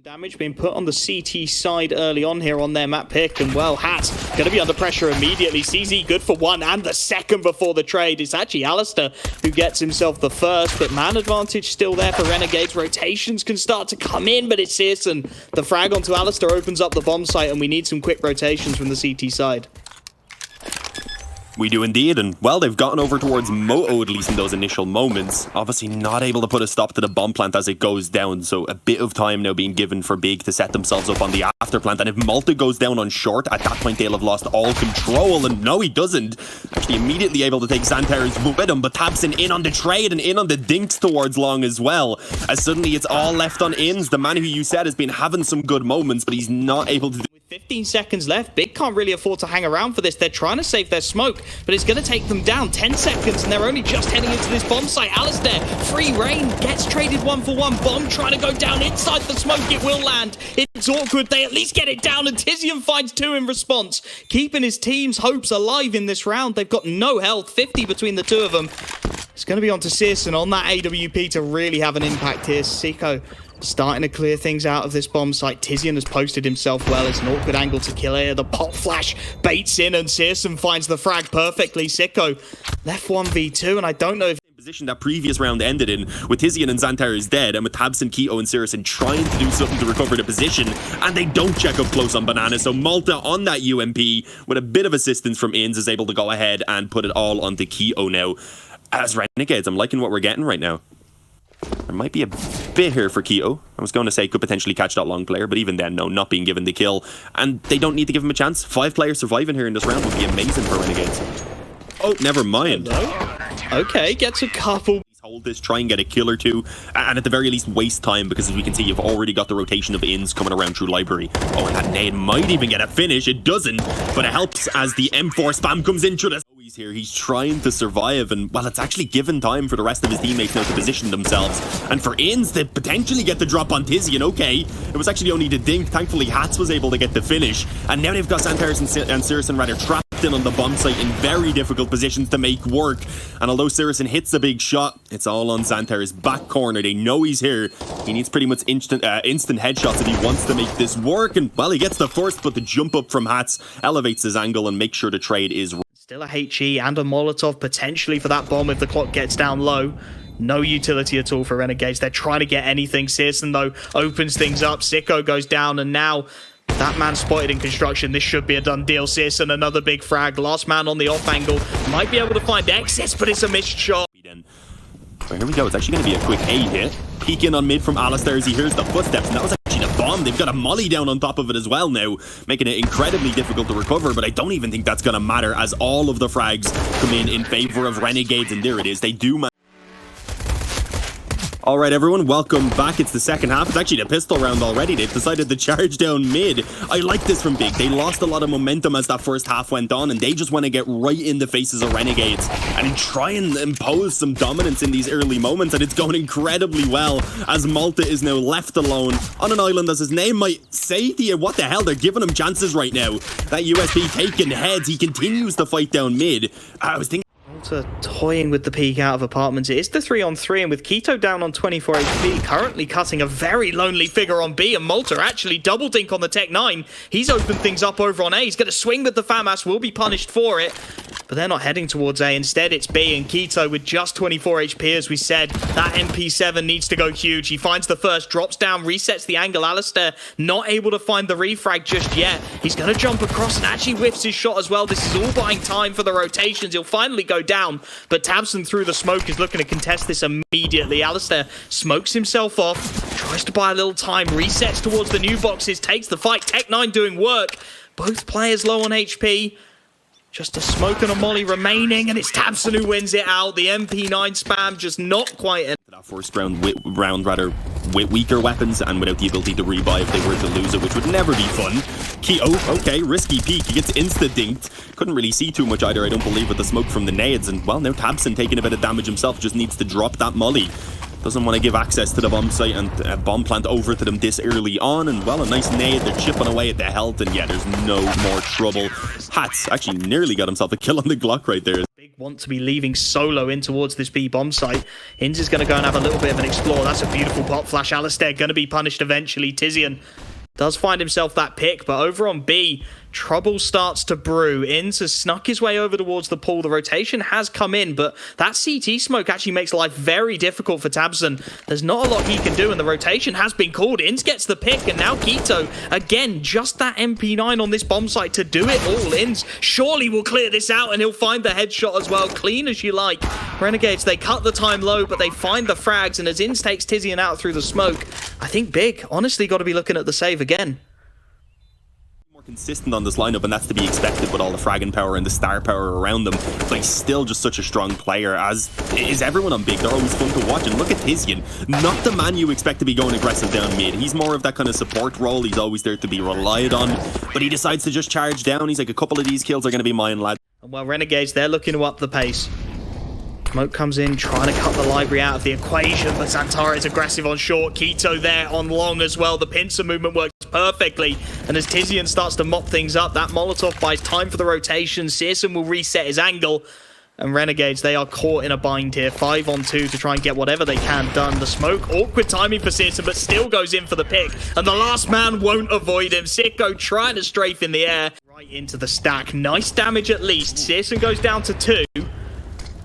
Damage being put on the CT side early on here on their map pick, and well, Hat's going to be under pressure immediately. CZ good for one and the second before the trade. It's actually Alistair who gets himself the first, but man advantage still there for Renegades. Rotations can start to come in, but it's Searson. The frag onto Alistair opens up the bomb site, and we need some quick rotations from the CT side. We do indeed, and well, they've gotten over towards Moto, at least in those initial moments. Obviously not able to put a stop to the bomb plant as it goes down, so a bit of time now being given for Big to set themselves up on the after plant. And if Malta goes down on short, at that point they'll have lost all control, and no, he doesn't. Actually immediately able to take Xantares with him, but Tabson in on the trade and in on the dinks towards long as well, as suddenly it's all left on Inns, the man who you said has been having some good moments, but he's not able to do. 15 seconds left. Big can't really afford to hang around for this. They're trying to save their smoke, but it's going to take them down. 10 seconds, and they're only just heading into this bomb site. Alistair, free reign, gets traded one for one. Bomb trying to go down inside the smoke. It will land. It's awkward. They at least get it down, and Tizian finds two in response, keeping his team's hopes alive in this round. They've got no health, 50 between the two of them. It's going to be on to Searson on that AWP to really have an impact here. Sicko starting to clear things out of this bomb site. Tizian has posted himself well. It's an awkward angle to kill here. The pop flash baits in, and Searson finds the frag perfectly. Sicko left 1v2, and I don't know if position that previous round ended in, with Tizian and Xantares dead, and with Tabson, Keto, and Searson trying to do something to recover the position, and they don't check up close on Banana. So Malta on that UMP, with a bit of assistance from Inns, is able to go ahead and put it all onto Keto now. As Renegades, I'm liking what we're getting right now. There might be a bit here for Keto. I was going to say could potentially catch that long player, but even then, no, not being given the kill. And they don't need to give him a chance. 5 players surviving here in this round would be amazing for Renegades. Oh, never mind. Okay, gets a couple. Hold this, try and get a kill or two, and at the very least waste time, because as we can see, you've already got the rotation of Inns coming around through library. Oh, and that nade might even get a finish. It doesn't, but it helps as the M4 spam comes in through the... He's here, he's trying to survive, and well, it's actually given time for the rest of his teammates now to position themselves, and for Inns to potentially get the drop on Tizian. Okay, it was actually only the dink. Thankfully Hats was able to get the finish, and now they've got Xantares and Searson rather trapped in on the bomb site in very difficult positions to make work. And although Searson hits a big shot, it's all on Xantares' back corner. They know he's here. He needs pretty much instant headshots if he wants to make this work, and well, he gets the first, but the jump up from Hats elevates his angle and makes sure the trade is still a HE and a Molotov potentially for that bomb if the clock gets down low. No utility at all for Renegades. They're trying to get anything. Searson, though, opens things up. Sicko goes down, and now that man spotted in construction. This should be a done deal. Searson, another big frag. Last man on the off angle. Might be able to find access, but it's a missed shot. So here we go. It's actually going to be a quick A hit. Peek in on mid from Alistair as he hears the footsteps, and that was actually the bomb. They've got a molly down on top of it as well now, making it incredibly difficult to recover, but I don't even think that's going to matter as all of the frags come in favor of Renegades, and there it is. They do manage. Alright everyone, welcome back. It's the second half. It's actually the pistol round already. They've decided to charge down mid. I like this from Big. They lost a lot of momentum as that first half went on, and they just want to get right in the faces of Renegades and try and impose some dominance in these early moments, and it's going incredibly well as Malta is now left alone on an island, as his name might say to you. What the hell? They're giving him chances right now. That USP taking heads. He continues to fight down mid. I was thinking toying with the peak out of apartments. It is the 3-on-3, and with Keto down on 24 HP, currently cutting a very lonely figure on B, and Malta actually double dink on the Tech 9. He's opened things up over on A. He's going to swing with the FAMAS, will be punished for it, but they're not heading towards A. Instead, it's B, and Keto with just 24 HP, as we said. That MP7 needs to go huge. He finds the first, drops down, resets the angle. Alistair not able to find the refrag just yet. He's going to jump across and actually whiffs his shot as well. This is all buying time for the rotations. He'll finally go down, but Tabson through the smoke is looking to contest this immediately. Alistair smokes himself off, tries to buy a little time, resets towards the new boxes, takes the fight. Tech 9 doing work. Both players low on HP. Just a smoke and a molly remaining, and it's Tabson who wins it out. The MP9 spam just not quite in. That first round rather with weaker weapons and without the ability to rebuy if they were to lose it, which would never be fun. Keto, okay, risky peek. He gets insta-dinked. Couldn't really see too much either, I don't believe, with the smoke from the nades. And, well, now Tabson taking a bit of damage himself, just needs to drop that molly. Doesn't want to give access to the bomb site and bomb plant over to them this early on. And, well, a nice nade. They're chipping away at the health. And, yeah, there's no more trouble. Hats actually nearly got himself a kill on the Glock right there. Big want to be leaving solo in towards this B bomb site. Inz is going to go and have a little bit of an explore. That's a beautiful pop flash. Alistair going to be punished eventually. Tizian does find himself that pick, but over on B, trouble starts to brew. Inz has snuck his way over towards the pool. The rotation has come in, but that CT smoke actually makes life very difficult for Tabson. There's not a lot he can do, and the rotation has been called. Inz gets the pick, and now Keto, again, just that MP9 on this bomb site to do it all. Inz surely will clear this out, and he'll find the headshot as well. Clean as you like. Renegades, they cut the time low, but they find the frags, and as Inz takes Tizian out through the smoke, I think Big, honestly, got to be looking at the save again. Consistent on this lineup, and that's to be expected with all the fragging power and the star power around them, but he's still just such a strong player, as is everyone on Big. They're always fun to watch, and look at Tizian, not the man you expect to be going aggressive down mid. He's more of that kind of support role. He's always there to be relied on, but he decides to just charge down. He's like, a couple of these kills are going to be mine, lad. And well, Renegades, they're looking to up the pace. Smoke comes in, trying to cut the library out of the equation, but Xantara is aggressive on short. Keto there on long as well. The pincer movement works perfectly, and as Tizian starts to mop things up, that Molotov buys time for the rotation. Searson will reset his angle, and Renegades, they are caught in a bind here. 5 on 2 to try and get whatever they can done. The smoke, awkward timing for Searson, but still goes in for the pick, and the last man won't avoid him. Sicko trying to strafe in the air. Right into the stack. Nice damage at least. Searson goes down to 2.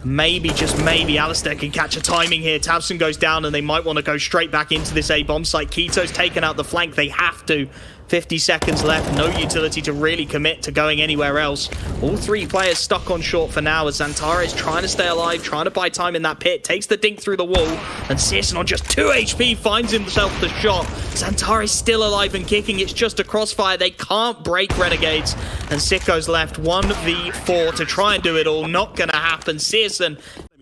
Maybe, just maybe, Alistair can catch a timing here. Tabson goes down, and they might want to go straight back into this A bomb site. Keto's taken out the flank. They have to. 50 seconds left. No utility to really commit to going anywhere else. All 3 players stuck on short for now, as Xantara is trying to stay alive, trying to buy time in that pit. Takes the dink through the wall, and Searson on just 2 HP finds himself the shot. Xantara is still alive and kicking. It's just a crossfire. They can't break Renegades, and Sicko's left 1v4 to try and do it all. Not gonna happen. Searson,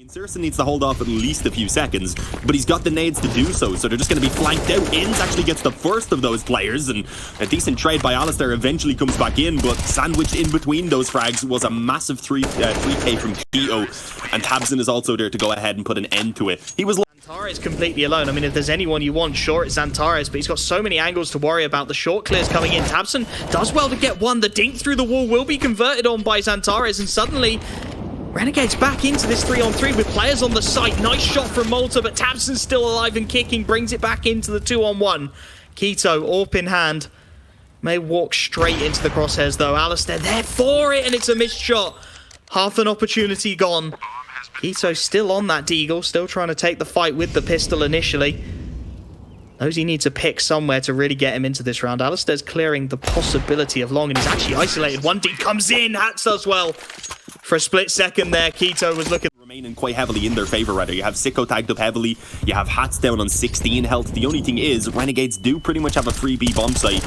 Searson needs to hold off at least a few seconds, but he's got the nades to do so, so they're just going to be flanked out. Inz actually gets the first of those players, and a decent trade by Alistair eventually comes back in, but sandwiched in between those frags was a massive 3K from Keto, and Tabson is also there to go ahead and put an end to it. He was... Xantara is completely alone. I mean, if there's anyone you want, sure, it's Xantara, but he's got so many angles to worry about. The short clears coming in. Tabson does well to get one. The dink through the wall will be converted on by Xantara, and suddenly Renegades back into this 3-on-3 with players on the site. Nice shot from Malta, but Tabson's still alive and kicking, brings it back into the 2-on-1. Keto, AWP in hand, may walk straight into the crosshairs though. Alistair there for it, and it's a missed shot. Half an opportunity gone. Keto still on that deagle, still trying to take the fight with the pistol initially. Knows he needs a pick somewhere to really get him into this round. Alistair's clearing the possibility of long, and he's actually isolated. 1D comes in, Hats does well. For a split second there, Keto was looking... remaining quite heavily in their favor, rather. You have Sicko tagged up heavily, you have Hats down on 16 health. The only thing is, Renegades do pretty much have a free B bomb site.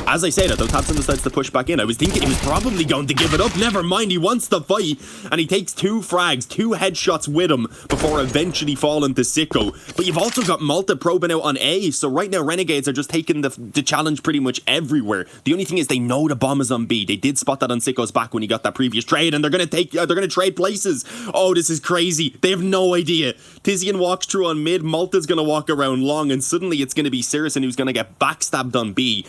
As I say that, though, Tabson decides to push back in. I was thinking he was probably going to give it up. Never mind, he wants the fight. And he takes 2 frags, 2 headshots with him before eventually falling to Sicko. But you've also got Malta probing out on A. So right now, Renegades are just taking the challenge pretty much everywhere. The only thing is they know the bomb is on B. They did spot that on Sicko's back when he got that previous trade. And they're going to trade places. Oh, this is crazy. They have no idea. Tizian walks through on mid. Malta's going to walk around long. And suddenly it's going to be Searson who's going to get backstabbed on B.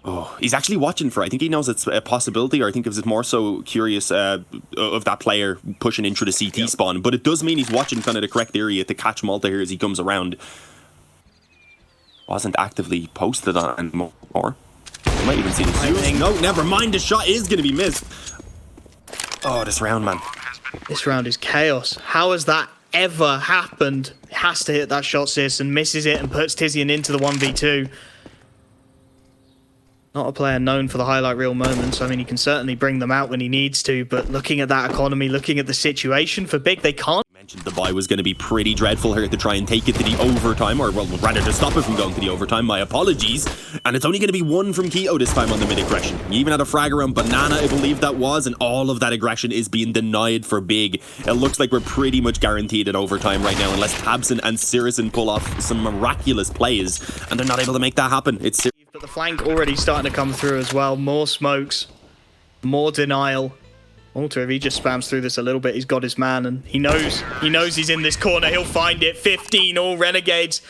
Oh, he's actually watching for it. I think he knows it's a possibility, or I think it's more so curious of that player pushing into the CT spawn. But it does mean he's watching kind of the correct area to catch Malta here as he comes around. Wasn't actively posted on anymore. You might even see the Zeus. No, never mind. The shot is going to be missed. Oh, this round, man. This round is chaos. How has that ever happened? It has to hit that shot, Searson misses it and puts Tizian into the 1v2. Not a player known for the highlight reel moments. I mean, he can certainly bring them out when he needs to, but looking at that economy, looking at the situation for Big, they can't. Mentioned the buy was going to be pretty dreadful here to try and take it to the overtime, or well, rather to stop it from going to the overtime. My apologies. And it's only going to be 1 from Keto this time on the mid-aggression. He even had a frag around Banana, I believe that was, and all of that aggression is being denied for Big. It looks like we're pretty much guaranteed at overtime right now, unless Tabson and Searson pull off some miraculous plays, and they're not able to make that happen. It's but the flank already starting to come through as well. More smokes, more denial. Malta, if he just spams through this a little bit, he's got his man, and he knows he's in this corner. He'll find it. 15 all Renegades.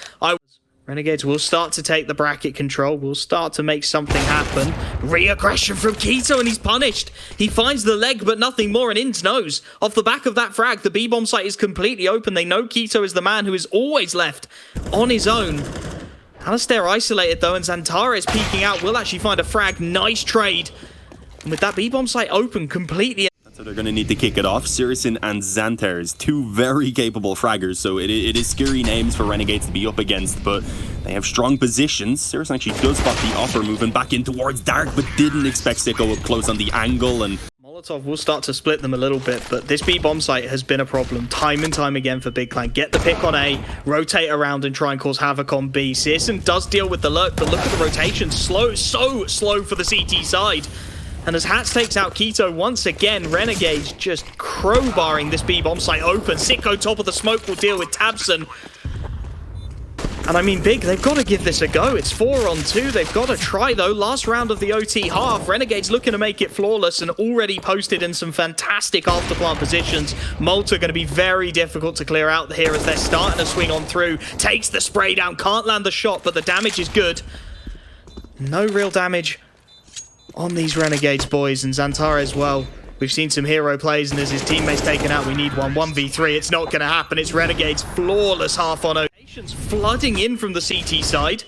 Renegades will start to take the bracket control, will start to make something happen. Re-aggression from Keto, and he's punished. He finds the leg, but nothing more, and Inns knows. Off the back of that frag, the B-bomb site is completely open. They know Keto is the man who is always left on his own. Alistair isolated, though, and Xantares peeking out will actually find a frag. Nice trade. And with that B-bomb site open completely... So they're going to need to kick it off. Sirison and Xantares, two very capable fraggers, so it is scary names for Renegades to be up against, but they have strong positions. Sirison actually does spot the offer moving back in towards Dark, but didn't expect Sicko up close on the angle, and Molotov will start to split them a little bit, but this B-bomb site has been a problem time and time again for Big Clan. Get the pick on A, rotate around and try and cause havoc on B. Sirison does deal with the lurk, but look at the rotation. Slow, so slow for the CT side. And as Hats takes out Keto once again, Renegades just crowbarring this B-bomb site open. Sicko top of the smoke will deal with Tabson. And I mean, Big, they've got to give this a go. It's 4-on-2. They've got to try, though. Last round of the OT half. Renegades looking to make it flawless and already posted in some fantastic afterplant positions. Malta going to be very difficult to clear out here as they're starting to swing on through. Takes the spray down. Can't land the shot, but the damage is good. No real damage on these Renegades boys, and Xantares, well, we've seen some hero plays, and as his teammates taken out, we need 1v3. It's not going to happen. It's Renegades flawless half on ovations flooding in from the CT side.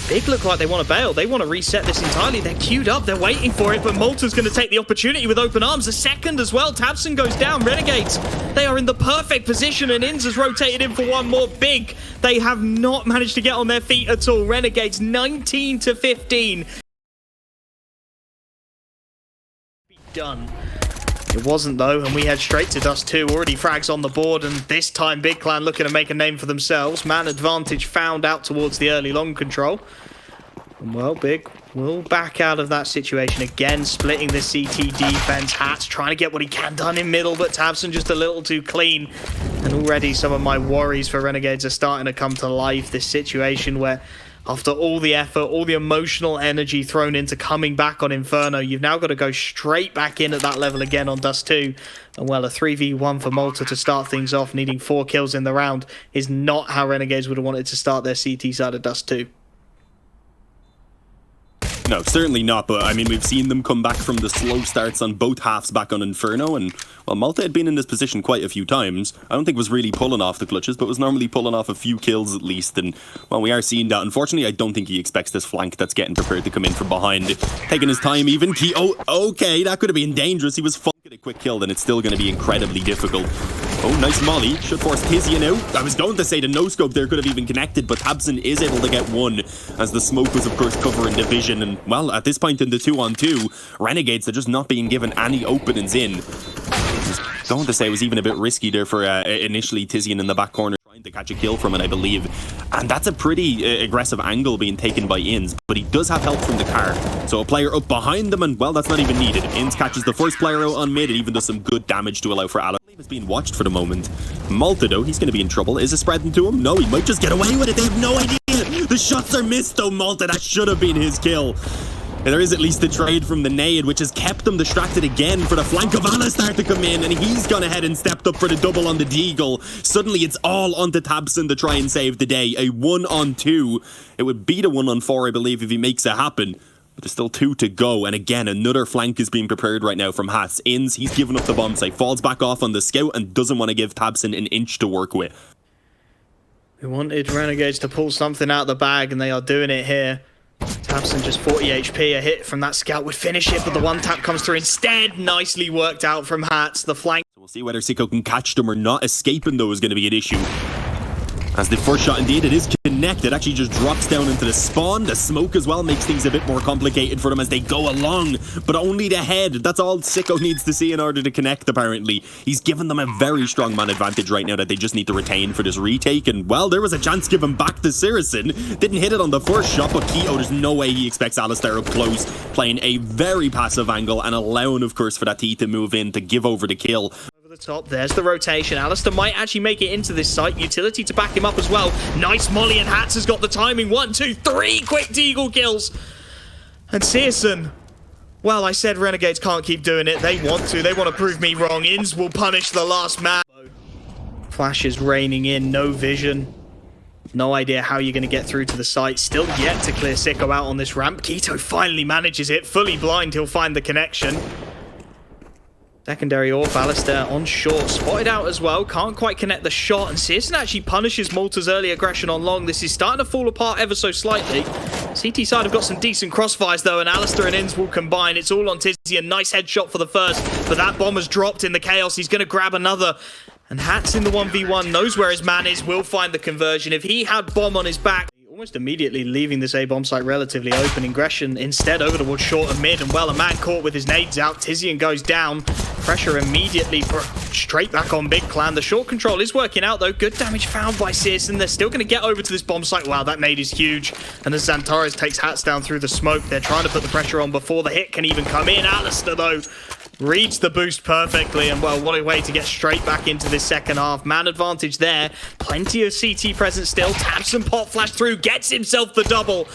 Big look like they want to bail. They want to reset this entirely. They're queued up. They're waiting for it, but Malta's going to take the opportunity with open arms. A second as well. Tabson goes down. Renegades, they are in the perfect position, and Inns has rotated in for one more. Big, they have not managed to get on their feet at all. Renegades 19-15. Done. It wasn't, though, and we head straight to Dust 2. Already frags on the board, and this time Big Clan looking to make a name for themselves. Man advantage found out towards the early long control. And well, Big will back out of that situation again, splitting the CT defense. Hats trying to get what he can done in middle, but Tabson just a little too clean. And already some of my worries for Renegades are starting to come to life. This situation where after all the effort, all the emotional energy thrown into coming back on Inferno, you've now got to go straight back in at that level again on Dust 2. And well, a 3v1 for Malta to start things off, needing 4 kills in the round, is not how Renegades would have wanted to start their CT side of Dust 2. no, certainly not, but I mean, we've seen them come back from the slow starts on both halves back on Inferno, and well, Malta had been in this position quite a few times. I don't think was really pulling off the clutches, but was normally pulling off a few kills at least, and well, we are seeing that. Unfortunately, I don't think he expects this flank that's getting prepared to come in from behind. Taking his time even. Oh, okay, that could have been dangerous. He was fucking a quick kill, then it's still going to be incredibly difficult. Oh, nice molly. Should force Tizian out. I was going to say the no-scope there could have even connected, but Tabson is able to get one, as the smoke was, of course, covering the vision. And, well, at this point in the 2-on-2, Renegades are just not being given any openings in. I was going to say it was even a bit risky there for initially Tizian in the back corner, trying to catch a kill from it, I believe. And that's a pretty aggressive angle being taken by Inns, but he does have help from the car. So a player up behind them, and, well, that's not even needed. Inns catches the first player out on mid, and even does some good damage to allow for Alex. Is being watched for the moment. Malta, though, he's going to be in trouble. Is it spreading to him? No, he might just get away with it. They have no idea. The shots are missed, though, Malta. That should have been his kill. And there is at least the trade from the nade, which has kept them distracted again for the flank of Alistair to come in, and he's gone ahead and stepped up for the double on the deagle. Suddenly, it's all onto Tabson to try and save the day. A 1-on-2. It would be a 1-on-4, I believe, if he makes it happen. But there's still 2 to go, and again, another flank is being prepared right now from Hats. Inns, he's given up the bomb site, falls back off on the scout, and doesn't want to give Tabson an inch to work with. We wanted Renegades to pull something out of the bag, and they are doing it here. Tabson just 40 HP, a hit from that scout would finish it, but the one tap comes through instead. Nicely worked out from Hats, the flank. So we'll see whether Sicko can catch them or not. Escaping, though, is going to be an issue. As the first shot, indeed, it is connected. Actually just drops down into the spawn. The smoke as well makes things a bit more complicated for them as they go along. But only the head. That's all Sicko needs to see in order to connect, apparently. He's given them a very strong man advantage right now that they just need to retain for this retake. And, well, there was a chance given back to Sirison. Didn't hit it on the first shot, but Keto, there's no way he expects Alistair up close. Playing a very passive angle and allowing, of course, for that T to move in to give over the kill. The top, there's the rotation. Alistair might actually make it into this site. Utility to back him up as well. Nice molly, and Hats has got the timing. 1, 2, 3 quick deagle kills. And Searson, well, I said Renegades can't keep doing it. They want to. They want to prove me wrong. Inns will punish the last man. Flash is raining in, no vision. No idea how you're going to get through to the site. Still yet to clear Sicko out on this ramp. Keto finally manages it. Fully blind, he'll find the connection. Secondary off, Alistair on short. Spotted out as well. Can't quite connect the shot. And Searson actually punishes Malta's early aggression on long. This is starting to fall apart ever so slightly. CT side have got some decent crossfires though, and Alistair and Inns will combine. It's all on Tizzy. A nice headshot for the first. But that bomb has dropped in the chaos. He's going to grab another. And Hats in the 1v1 knows where his man is, will find the conversion. If he had bomb on his back, almost immediately leaving this A-bomb site relatively open. Ingression instead over towards short and mid. And well, a man caught with his nades out. Tizian goes down. Pressure immediately straight back on Big Clan. The short control is working out though. Good damage found by Searson. They're still going to get over to this bomb site. Wow, that nade is huge. And as Xantares takes Hats down through the smoke, they're trying to put the pressure on before the hit can even come in. Alistair though reads the boost perfectly, and well, what a way to get straight back into this second half. Man advantage there. Plenty of CT present still. Taps and pot flash through, gets himself the double.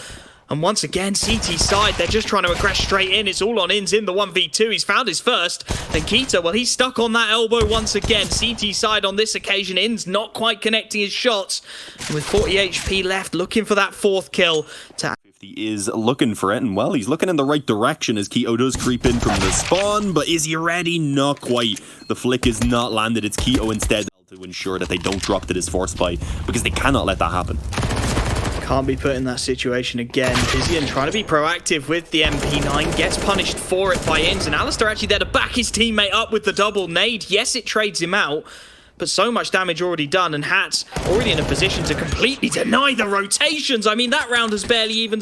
And once again, CT side, they're just trying to aggress straight in. It's all on Inns in the 1v2. He's found his first. And Keto, well, he's stuck on that elbow once again. CT side on this occasion. Inns not quite connecting his shots. And with 40 HP left, looking for that fourth kill to... He is looking for it, and well, he's looking in the right direction as Keto does creep in from the spawn, but is he ready? Not quite. The flick is not landed. It's Keto instead to ensure that they don't drop to this force play, because they cannot let that happen. Can't be put in that situation again. Tizian trying to be proactive with the MP9, gets punished for it by Inns, and Alistair actually there to back his teammate up with the double nade. Yes, it trades him out, but so much damage already done, and Hats already in a position to completely deny the rotations. I mean, that round has barely even...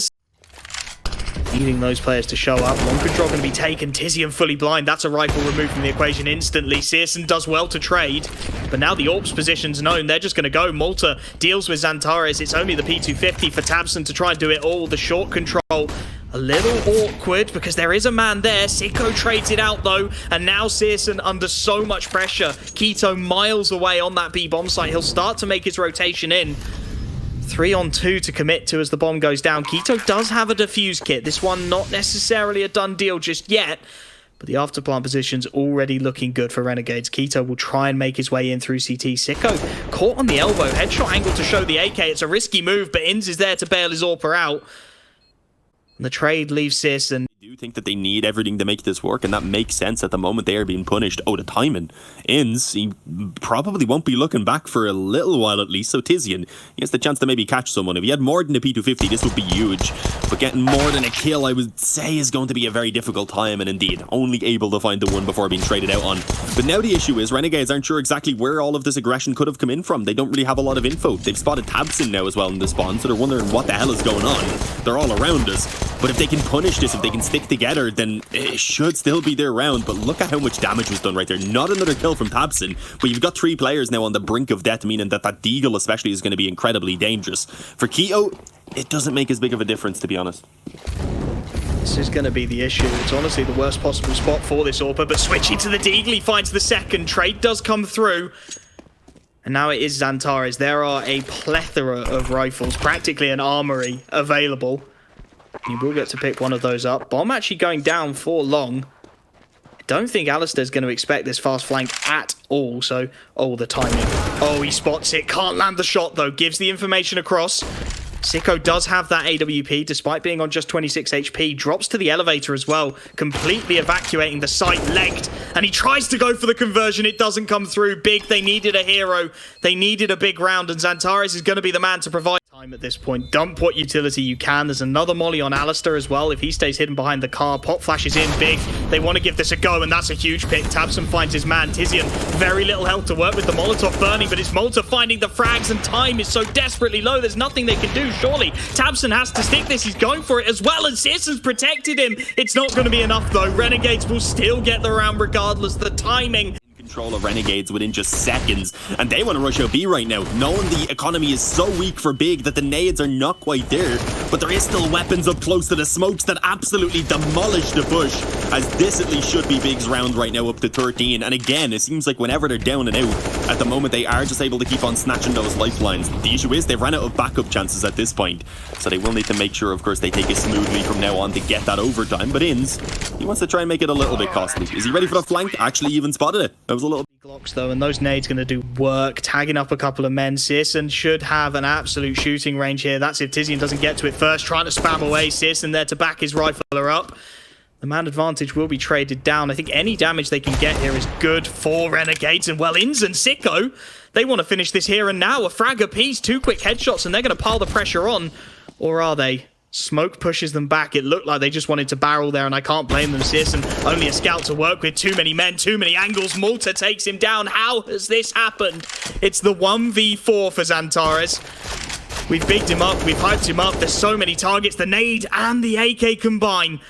Needing those players to show up. Long control going to be taken. Tizian fully blind. That's a rifle removed from the equation instantly. Searson does well to trade, but now the AWP's position's known. They're just going to go. Malta deals with Xantares. It's only the P250 for Tabson to try and do it all. The short control a little awkward because there is a man there. Sicko trades it out though, and now Searson under so much pressure. Keto miles away on that B bomb site. He'll start to make his rotation in. 3-on-2 to commit to as the bomb goes down. Keto does have a defuse kit. This one not necessarily a done deal just yet, but the afterplant position's already looking good for Renegades. Keto will try and make his way in through CT. Sicko caught on the elbow. Headshot angle to show the AK. It's a risky move, but Inns is there to bail his AWPer out. And the trade leaves Searson. I do think that they need everything to make this work, and that makes sense at the moment they are being punished. Oh, the timing. Inns, he probably won't be looking back for a little while at least, so Tizian, he has the chance to maybe catch someone. If he had more than a P250, this would be huge, but getting more than a kill, I would say, is going to be a very difficult time, and indeed, only able to find the one before being traded out on. But now the issue is, Renegades aren't sure exactly where all of this aggression could have come in from. They don't really have a lot of info. They've spotted Tabson now as well in the spawn, so they're wondering what the hell is going on. They're all around us, but if they can punish this, if they can stick together, then it should still be their round. But look at how much damage was done right there. Not another kill from Tabson, but you've got 3 players now on the brink of death, meaning that that Deagle especially is going to be incredibly dangerous. For Keto, it doesn't make as big of a difference, to be honest. This is going to be the issue. It's honestly the worst possible spot for this AWPer, but switching to the Deagle, he finds the second. Trade does come through. And now it is Xantares. There are a plethora of rifles, practically an armory available. You will get to pick one of those up. Bomb actually going down for long. I don't think Alistair's going to expect this fast flank at all. So, oh, the timing. Oh, he spots it. Can't land the shot, though. Gives the information across. Sicko does have that AWP, despite being on just 26 HP. Drops to the elevator as well, completely evacuating the site, legged. And he tries to go for the conversion. It doesn't come through. Big, they needed a hero. They needed a big round, and Xantares is going to be the man to provide time at this point. Dump what utility you can. There's another molly on Alistair as well. If he stays hidden behind the car, pop flashes in big. They want to give this a go, and that's a huge pick. Tabson finds his man. Tizian, very little health to work with. The Molotov burning, but it's Malta finding the frags, and time is so desperately low. There's nothing they can do, surely. Tabson has to stick this. He's going for it as well, and Searson's protected him. It's not going to be enough, though. Renegades will still get the round regardless. The timing... Control of Renegades within just seconds, and they want to rush out B right now, knowing the economy is so weak for Big that the nades are not quite there, but there is still weapons up close to the smokes that absolutely demolish the push, as this at least should be Big's round right now, up to 13. And again, it seems like whenever they're down and out, at the moment they are just able to keep on snatching those lifelines. The issue is they've ran out of backup chances at this point, so they will need to make sure, of course, they take it smoothly from now on to get that overtime. But Inns, he wants to try and make it a little bit costly. Is he ready for the flank? Actually even spotted it. That was a little Glocks though, and those nades going to do work, tagging up a couple of men. Sisson should have an absolute shooting range here. That's if Tizian doesn't get to it first, trying to spam away. Sisson there to back his rifler up. The man advantage will be traded down. I think any damage they can get here is good for Renegades. And well, Inz and Sicko, they want to finish this here and now. A frag apiece, 2 quick headshots, and they're going to pile the pressure on. Or are they? Smoke pushes them back. It looked like they just wanted to barrel there, and I can't blame them. Sisson, only a scout to work with. Too many men, too many angles. Malta takes him down. How has this happened? It's the 1v4 for Xantares. We've bigged him up. We've hyped him up. There's so many targets. The nade and the AK combine.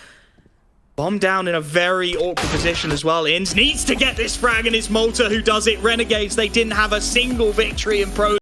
Bomb down in a very awkward position as well. Inz needs to get this frag, and it's Malta who does it. Renegades, they didn't have a single victory in pro.